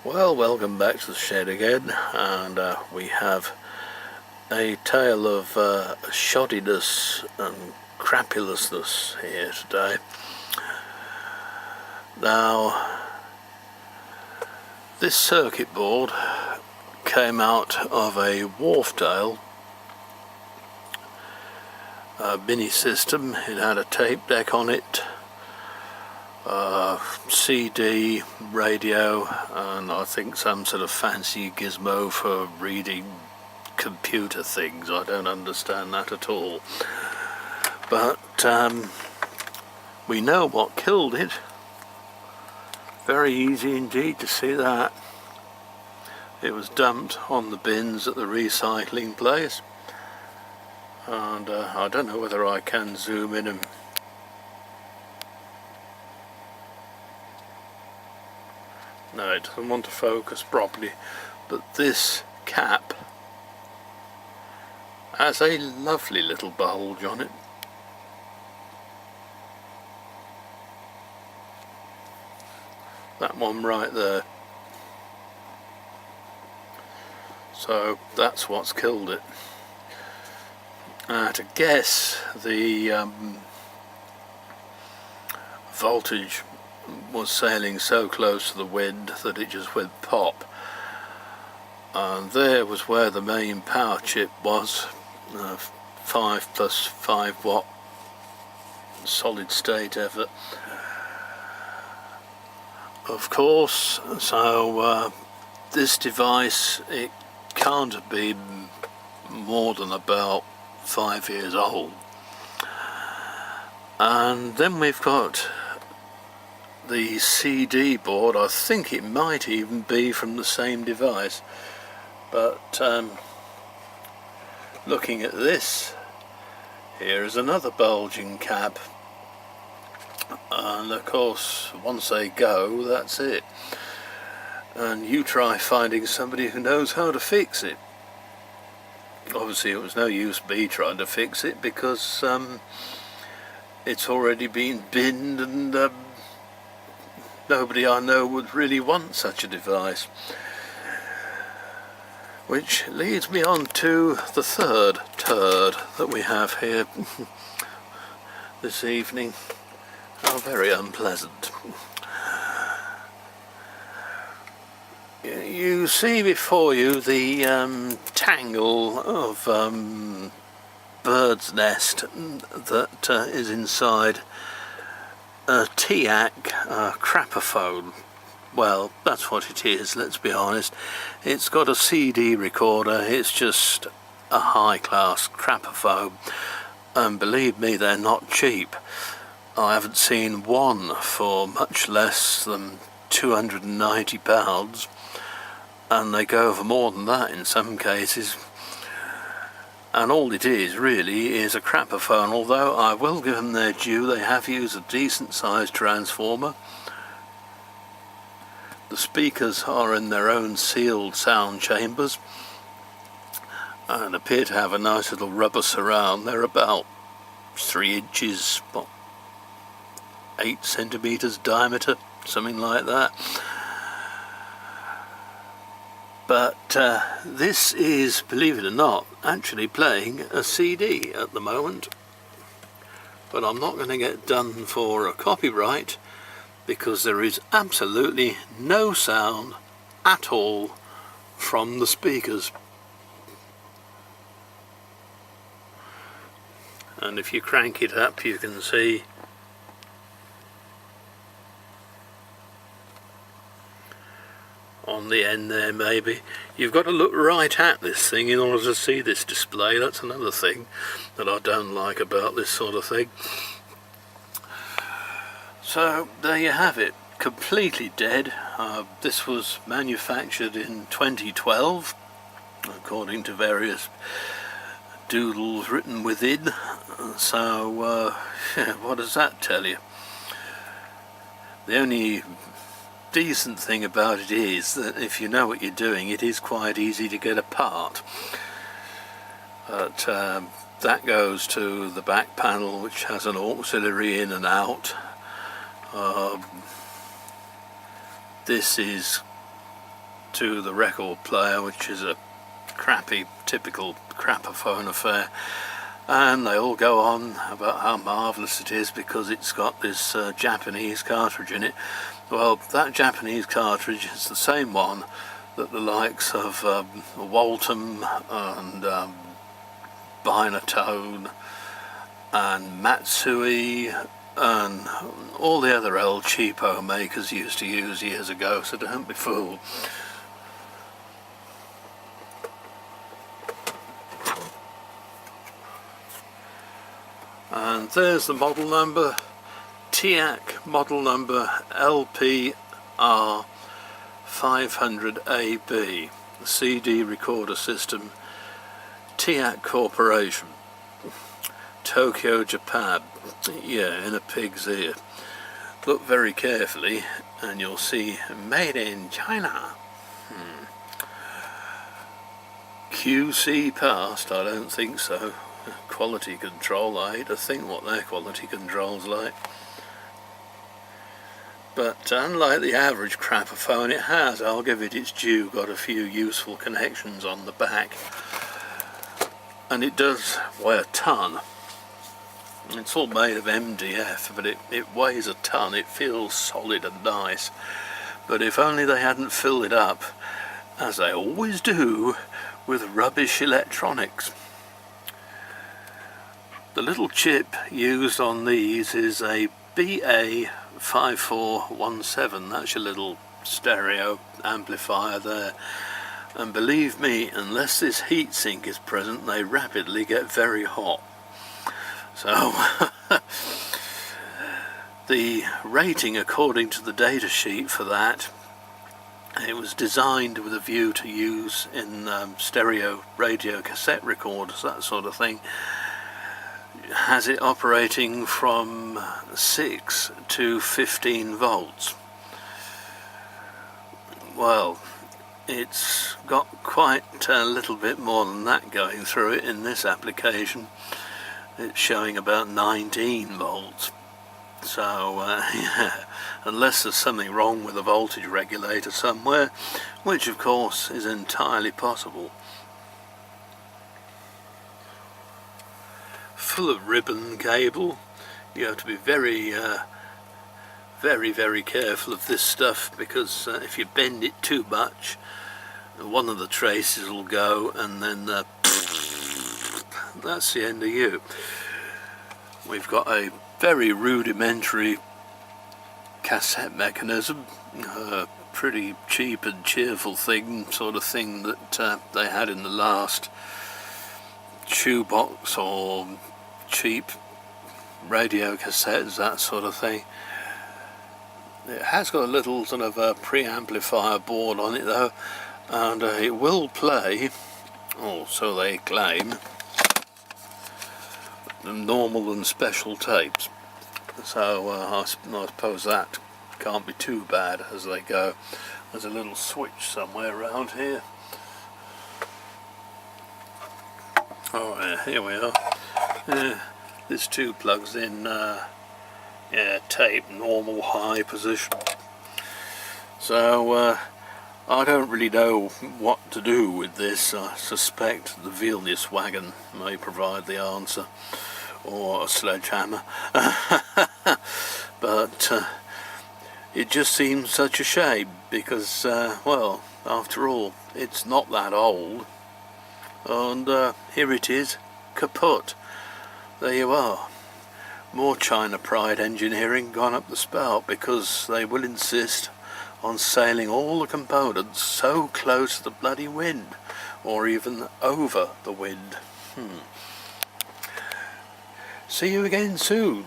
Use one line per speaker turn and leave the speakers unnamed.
Well, welcome back to the shed again, and we have a tale of shoddiness and crapulousness here today. Now, this circuit board came out of a Wharfdale mini system. It had a tape deck on it, CD, radio, and I think some sort of fancy gizmo for reading computer things. I don't understand that at all. But we know what killed it. Very easy indeed to see that. It was dumped on the bins at the recycling place, and I don't know whether I can zoom in and no, it doesn't want to focus properly, but this cap has a lovely little bulge on it. That one right there. So that's what's killed it. To guess, the voltage was sailing so close to the wind that it just went pop, and there was where the main power chip was, 5 plus 5 watt solid state effort, of course. So this device, it can't have been more than about 5 years old. And then we've got the CD board. I think it might even be from the same device, but looking at this, here is another bulging cap, and of course once they go, that's it, and you try finding somebody who knows how to fix it. Obviously it was no use me trying to fix it, because it's already been binned, and nobody I know would really want such a device. Which leads me on to the third turd that we have here this evening. How very unpleasant. You see before you the tangle of bird's nest that is inside a TEAC crapophone. Well, that's what it is, let's be honest. It's got a CD recorder. It's just a high-class crapophone, and believe me, they're not cheap. I haven't seen one for much less than £290, and they go for more than that in some cases. And all it is really is a crapophone, although I will give them their due, they have used a decent sized transformer. The speakers are in their own sealed sound chambers and appear to have a nice little rubber surround. They're about 3 inches, 8 centimetres diameter, something like that. But this is, believe it or not, actually playing a CD at the moment. But I'm not going to get done for a copyright, because there is absolutely no sound at all from the speakers. And if you crank it up, you can see on the end there, maybe. You've got to look right at this thing in order to see this display. That's another thing that I don't like about this sort of thing. So there you have it, completely dead. This was manufactured in 2012, according to various doodles written within. So what does that tell you? The only decent thing about it is that if you know what you're doing, it is quite easy to get apart. But that goes to the back panel, which has an auxiliary in and out. This is to the record player, which is a crappy, typical crapophone affair, and they all go on about how marvellous it is because it's got this Japanese cartridge in it. Well, that Japanese cartridge is the same one that the likes of Waltham and Binatone and Matsui and all the other old cheapo makers used to use years ago, so don't be fooled. And there's the model number, TEAC model number LPR 500AB, the CD recorder system, TEAC Corporation, Tokyo, Japan. Yeah, in a pig's ear. Look very carefully and you'll see made in China. QC passed? I don't think so. Quality control, I hate to think what their quality control's like. But unlike the average crapophone, it has, I'll give it its due, got a few useful connections on the back. And it does weigh a ton. It's all made of MDF, but it weighs a ton. It feels solid and nice. But if only they hadn't filled it up, as they always do, with rubbish electronics. The little chip used on these is a BA5417, that's your little stereo amplifier there. And believe me, unless this heatsink is present, they rapidly get very hot. So, the rating according to the data sheet for that, it was designed with a view to use in stereo radio cassette recorders, that sort of thing. Has it operating from 6 to 15 volts. Well, it's got quite a little bit more than that going through it in this application. It's showing about 19 volts. So, yeah, unless there's something wrong with the voltage regulator somewhere, which of course is entirely possible. Full of ribbon cable. You have to be very careful of this stuff, because if you bend it too much, one of the traces will go, and then that's the end of you. We've got a very rudimentary cassette mechanism, a pretty cheap and cheerful thing, sort of thing that they had in the last shoebox or cheap radio cassettes, that sort of thing. It has got a little sort of a preamplifier board on it though, and it will play, or so they claim, normal and special tapes. So I suppose that can't be too bad as they go. There's a little switch somewhere around here. Oh yeah, here we are. This too plugs in tape, normal high position. So I don't really know what to do with this. I suspect the Vilnius wagon may provide the answer, or a sledgehammer. But it just seems such a shame because, well, after all, it's not that old. And here it is, kaput. There you are. More Chinaplide engineering gone up the spout, because they will insist on sailing all the components so close to the bloody wind, or even over the wind. See you again soon.